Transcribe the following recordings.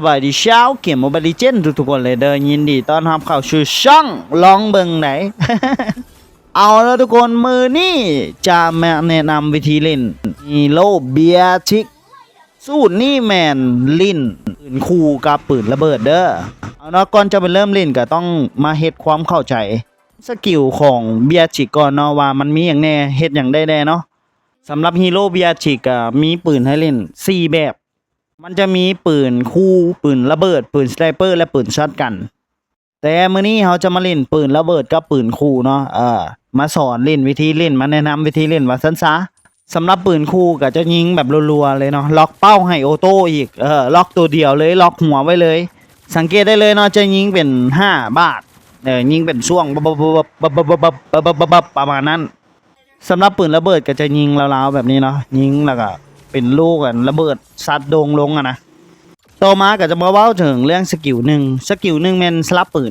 บายดีเช้าเกมโมบายลีเจนทุกๆคนเลยเด้อยินดีต้อนรับเข้าสู่ช่องลองเบิ่งไหน เอาแล้วทุกคนมือนี่จะมาแนะนำวิธีเล่นฮีโร่เบียชิกสูตรนี่แมนลิ้นปืนคู่กับปืนระเบิดเด้อเอาเนาะก่อนจะไปเริ่มเล่นก็ต้องมาเฮ็ดความเข้าใจสกิลของเบียชิกก่อนเนาะว่ามันมีอย่างแน่เฮ็ดอย่างได้แน่เนาะสำหรับฮีโร่เบียชิกมีปืนให้เล่น4แบบมันจะมีปืนคู่ปืนระเบิดปืนสไนเปอร์และปืนช็อตกันแต่มื้อนี้เขาจะมาเล่นปืนระเบิดกับปืนคู่เนาะมาสอนเล่นวิธีเล่นมาแนะนำวิธีเล่นว่าซั่นซะสำหรับปืนคู่ก็จะยิงแบบรัวๆเลยเนาะล็อกเป้าให้ออโต้อีกล็อกตัวเดียวเลยล็อกหัวไว้เลยสังเกตได้เลยเนาะจะยิงเป็น5 บาทยิงเป็นช่วงประมาณนั้นสำหรับปืนระเบิดก็จะยิงราวๆแบบนี้เนาะยิงแล้วก็เป็นลูกกันระเบิดซัดโดงลงนะต่อมาก็จะมาเว้าถึงเรื่องสกิลหนึ่งแม่นสลับปื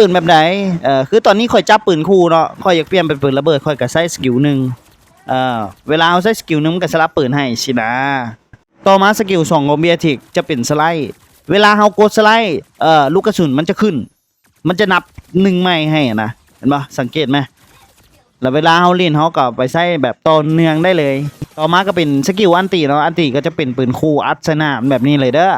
นแบบไหนคือตอนนี้ค่อยจับปืนคู่เนาะค่อยอยากเปลี่ยนเป็นปืนระเบิดค่อยก็ใช้สกิลหนึ่งเวลาเอาใช้สกิลหนึ่งมันก็สลับปืนให้สินะต่อมาสกิล2ของเบียทิกจะเป็นสไลด์เวลาเฮากดสไลด์ลูกกระสุนมันจะขึ้นมันจะนับ1ใหม่ให้นะเห็นปะสังเกตไหมแล้วเวลาเฮาเล่นเฮาก็ไปใช้แบบต่อเนื่องได้เลยต่อมาก็เป็นสกิลอันติเนาะอันติก็จะเป็นปืนคู่อัดสนามแบบนี้เลยเด้อ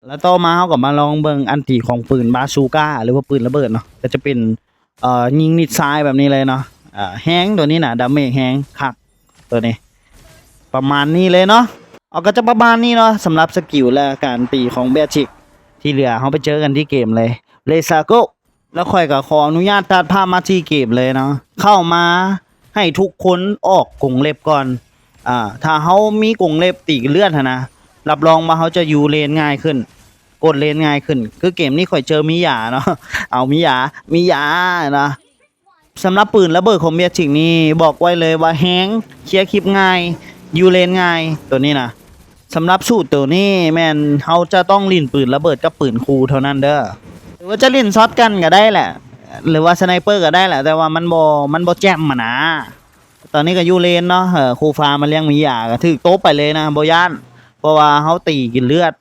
แล้วต่อมาเฮาก็มาลองเบิ่งอันติของปืนบาซูก้าหรือว่าปืนระเบิดเนาะก็จะเป็นยิงนิดซ้ายแบบนี้เลยเนาะแฮงตัวนี้น่ะดาเมจแฮงคักตัวนี้ประมาณนี้เลยเนาะก็จะประมาณนี้เนาะสำหรับสกิลและการตีของเบชิกที่เหลือเฮาไปเจอกันที่เกมเลยเลซาโกแล้วค่อยก็ขออนุญาตตัดภาพมาที่เกมเลยเนาะเข้ามาให้ทุกคนออกกรงเล็บก่อนถ้าเฮามีกรงเล็บตีเลือดนะรับรองว่าเขาจะอยู่เลนง่ายขึ้นกดเลนง่ายขึ้นคือเกมนี้ค่อยเจอมิยาเนาะเอามิยานะสำหรับปืนระเบิดของเมียชิงนี่บอกไว้เลยว่าแฮงเคลียร์คลิปง่ายอยู่เลนง่ายตัวนี้นะสำหรับสูตรตัวนี้แม่นเขาจะต้องลิ่นปืนระเบิดกับปืนคูเท่านั้นเด้อหรือว่าจะลิ่นช็อตกันก็ได้แหละหรือว่าสไนเปอร์ก็ได้แหละแต่ว่ามันบ่แจ่มนะตอนนี้ก็ยูเลนเนาะคูฟ้ามันเลี้ยงมีหยาก็ถือโต๊ะไปเลยนะบ่ย่านเพราะว่าเขาตีกินเลือด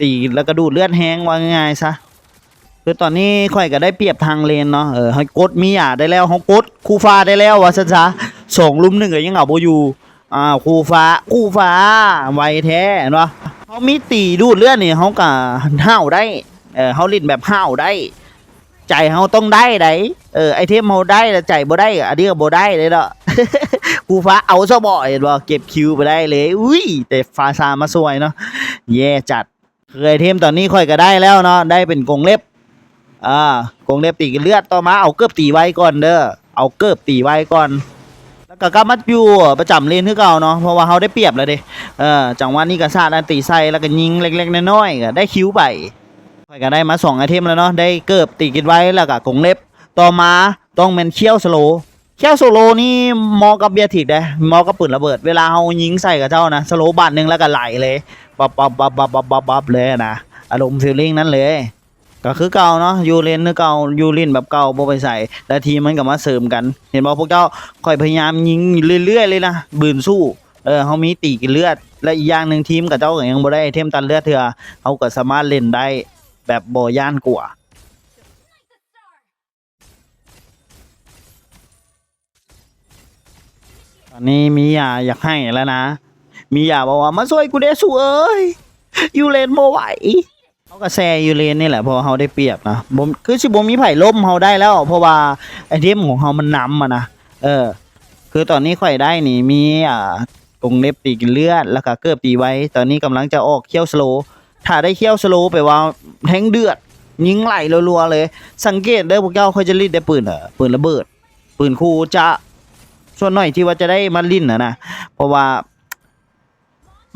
ตีแล้วก็ดูดเลือดแห้งว่าง่ายๆซะคือตอนนี้ค่อยก็ได้เปรียบทางเลนเนาะเขากดมีหยาได้แล้วเขากดคูฟ้าได้แล้วว่าซั่นซะ2 ลุม 1ก็ยังเอาบ่อยู่คูฟ้าไวแท้เห็นป่ะเขามีตีดูดเลือดนี่เขาก็ห้าวได้เขาลิ้นแบบห้าวได้ใจเขาต้องได้ไอเทมเขาได้แต่ใจบ่ได้อันนี้ก็บ่ได้เลยเนาะ คูฟ้าเอาซะบ่เห็นบ่เก็บคิวไปได้เลยอุ้ยแต่ฟาซามาสวยเนาะแย่จัดคือไอเทมตอนนี้ค่อยก็ได้แล้วเนาะได้เป็นกรงเล็บกรงเล็บตีกันเลือดต่อมาเอาเกือบตีไว้ก่อนเด้อเอาเกือบตีไว้ก่อนแล้วก็กลับมาอยู่ประจำเลนคือเก่าเนาะเพราะว่าเขาได้เปรียบแล้วเด้จังหวะนี้ก็ซาดอันตีใส่แล้วก็ยิงเล็กๆน้อยๆก็ได้คิวไปค่อยก็ได้มา2ไอเทมแล้วเนาะได้เกือบตีกันไว้แล้วก็กรงเล็บต่อมาต้องเป็นเขี้ยวสโลนี่เหมาะกับเบียร์ทิกได้เหมาะกับปืนระเบิดเวลาเฮายิงใส่กับเจ้านะสโลบาทนึงแล้วก็ไหลเลยปั๊บเลยนะอารมณ์ฟีลลิ่งนั้นเลยก็คือเก่าเนาะยูเลนคือเก่ายูลินแบบเก่าบ่ไปใส่แล้วทีมันก็มาเสริมกันเห็นบ่พวกเจ้าค่อยพยายามยิงเรื่อยๆเลยนะบืนสู้เฮามีตีกินเลือดและอีกอย่างนึงทีมกับเจ้าก็ยังบ่ได้ไอเทมตันเลือดเถื่อเฮาก็สามารถเล่นได้แบบบ่ย่านกลัวตอนนี้มีอยากให้แล้วนะมีบอกว่ามาช่วยกูได้สู้เอ้ยยูเลนบ่ไหวเขาก็แซ่ยูเลนนี่แหละเพราะเขาได้เปรียบนะบ่คือสิบ่มีไผล้มเขาได้แล้วเพราะว่าไอเทมของเขามันนำนะคือตอนนี้ค่อยได้นี่มีกรงเล็บตีกินเลือดแล้วก็เกือบตีไว้ตอนนี้กำลังจะออกเขี้ยวสโลถ้าได้เขี้ยวสโลไปว่าแทงเดือดยิงไหลรัวๆเลยสังเกตเด้อพวกเจ้าค่อยจะรีดได้ปืนระเบิดปืนคู่จะส่วนหน่อยที่ว่าจะได้มาลิ้นนะเพราะว่า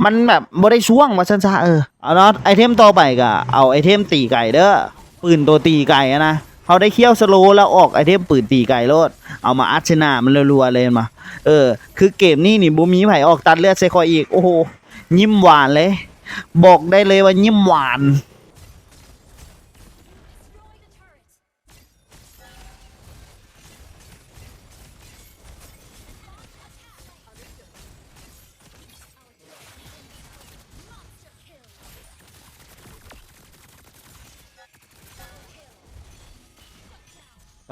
มันแบบบ่ได้ช่วงว่าซั่นซะเอาเนาะไอเทมต่อไปก็เอาไอเทมตีไก่เด้อปืนตัวตีไก่นะเขาได้เคี่ยวสโลแล้วออกไอเทมปืนตีไก่โลดเอามาอัดชนะมันรัวๆเลยมาคือเกมนี้นี่บ่มีไผออกตัดเลือดใส่คอยอีกโอ้โหยิ้มหวานเลยบอกได้เลยว่ายิ้มหวาน Our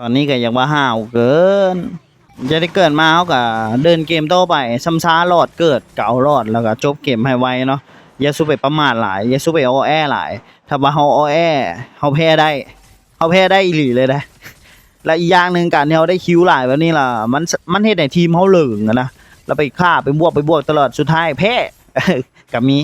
ตอนนี้ก็ยังว่าห้าวเกินจะได้เกิดมาเขาก็เดินเกมต่อไปซ้ำซ้ารอดเกิดเก่ารอดแล้วก็จบเกมให้ไวเนาะอย่าสู้ไปประมาทหลายอย่าสู้ไปอ้อแอหลายถ้าว่าเฮาอ้อแอเฮาแพ้ได้เฮาแพ้ได้อีหลีเลยนะและอีกอย่างหนึงการที่เฮาได้คิวหลายแบบนี้ล่ะมันเฮ็ดให้ทีมเฮาเหลิงอะนะแล้วไปฆ่าไปบวกตลอดสุดท้ายแพ้ ก็มี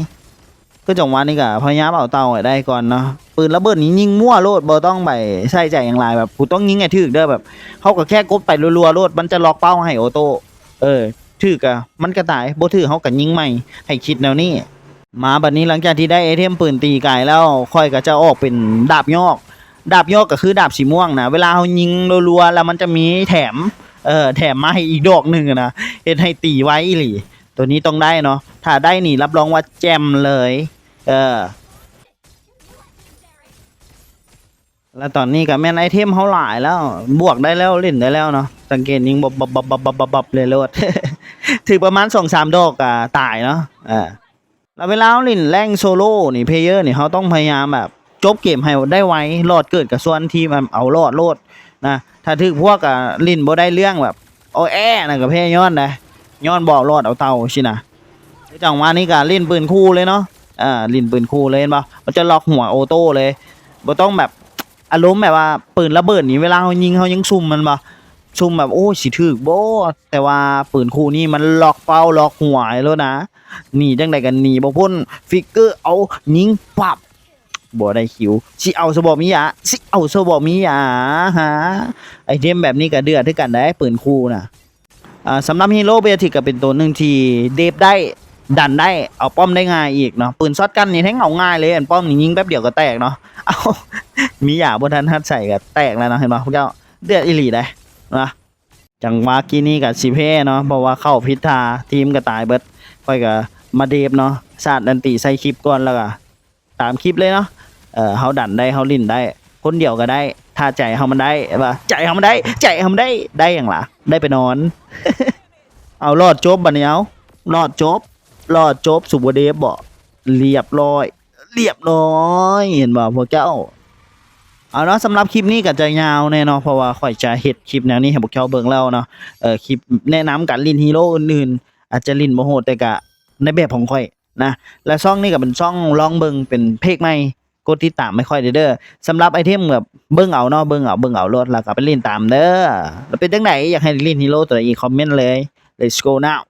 คือจังหวะนี้ก็พยายามเอาเตาให้ได้ก่อนเนาะปืนระเบิดนี้ยิงมั่วโลดบ่ต้องไปใส่ใจอย่างไรแบบกูต้องยิงให้ถึกเด้อแบบเขาก็แค่กดไปรัวๆโลดมันจะล็อกเป้าให้ออโต้ถึกอะมันก็ตายบ่ถึกเขาก็ยิงใหม่ให้คิดแนวนี้มาบัดนี้หลังจากที่ได้ไอเทมปืนตีไกลแล้วค่อยก็จะออกเป็นดาบยอกดาบยอกก็คือดาบสีม่วงนะเวลาเขายิงรัวๆแล้วมันจะมีแถมแถมมาให้อีกดอกหนึงอะนะเฮ็ดให้ตีไว้อีหลีตัวนี้ต้องได้เนาะถ้าได้นี่รับรองว่าแจ่มเลยแล้วตอนนี้ก็แม่นไอเทมเขาหลายแล้วบวกได้แล้วเล่นได้แล้วเนาะสังเกตยิงบับเลยโลด ถึงประมาณ2-3 ดอกอ่ะตายเนาะแล้วเวลาเขาเล่นแรงโซโล่นี่เพลเยอร์นี่เขาต้องพยายามแบบจบเกมให้ได้ไวรอดเกิดกับส่วนที่มันเอารอดโลดนะถ้าถึกพวกอ่ะเล่นบ่ได้เรื่องแบบโอ้แน่ะก็แพ้ย้อนนะย้อนบ่รอดเอาเตาชินะจังหวะนี้ก็เล่นปืนคู่เลยเนาะเล่นปืนคู่เลยเห็นป่ะมันจะล็อกหัวออโต้เลยบ่ต้องแบบอารมณ์แบบว่าปืนระเบิดนี่เวลาเขายิงเขายังซุ่มมันบ่ซุ่มแบบโอ้สิถึกบ่แต่ว่าปืนคู่นี่มันล็อกเป้าล็อกหัวแล้วนะหนีจังได๋กันหนีบ่พ้นฟิกเกอร์เอายิงปับบ่ได้คิวสิเอาซะบ่มีหยาสิเอาซะบ่มีหยาฮะไอเทมแบบนี้ก็เดือดคือกันได้ปืนคู่น่ะสำหรับฮีโร่เบทิกก็เป็นตัวหนึ่งที่เดฟได้ดันได้เอาป้อมได้ง่ายอีกเนาะปืนช็อตกันนี่แทงเอาง่ายเลยอันป้อมนี่ยิงแป๊บเดียวก็แตกเนาะเอามีหยาบ่ทันทัดใส่ก็แตกแล้วเนาะเห็นบ่พวกเจ้าเดือดอีหลีได้นะจังหวะกี้นี้ก็สิแพ้เนาะเพราะว่าเข้าผิดทาทีมก็ตายเบิดค่อยก็มาเดฟเนาะสาดอันติใส่คลิปก่อนแล้วก็ตามคลิปเลยเนาะเฮาดันได้เฮาลิ้นได้คนเดียวก็ได้ถ้าใจเฮามันได้ว่าใจเฮามันได้ใจเฮามันได้หยังล่ะได้ไปนอน เอารอดจบบัดนี้เอารอดจบสุบเดฟบ่เรียบร้อยเห็นบ่พวกเจ้าเอาเนาะสำหรับคลิปนี้ก็จะยาวแน่เนาะเพราะว่าข่อยจะเฮ็ดคลิปแนวนี้ให้พวกเจ้าเบิ่งแล้วเนาะคลิปแนะนำการเล่นฮีโร่อื่นๆอาจจะเล่นบ่โหดแต่ก็ในแบบของข่อยนะและช่องนี้ก็เป็นช่องลองเบิ่งเป็นเพลงใหม่กดติดตามไม่ค่อยเด้อสำหรับไอเทมแบบเบิ่งเอาเนาะเบิ่งเอาโลดแล้วก็ไปเล่นตามเด้อแล้วเป็นจังไดอยากให้เล่นฮีโร่ตัวไหนอีกคอมเมนต์เลย let's go now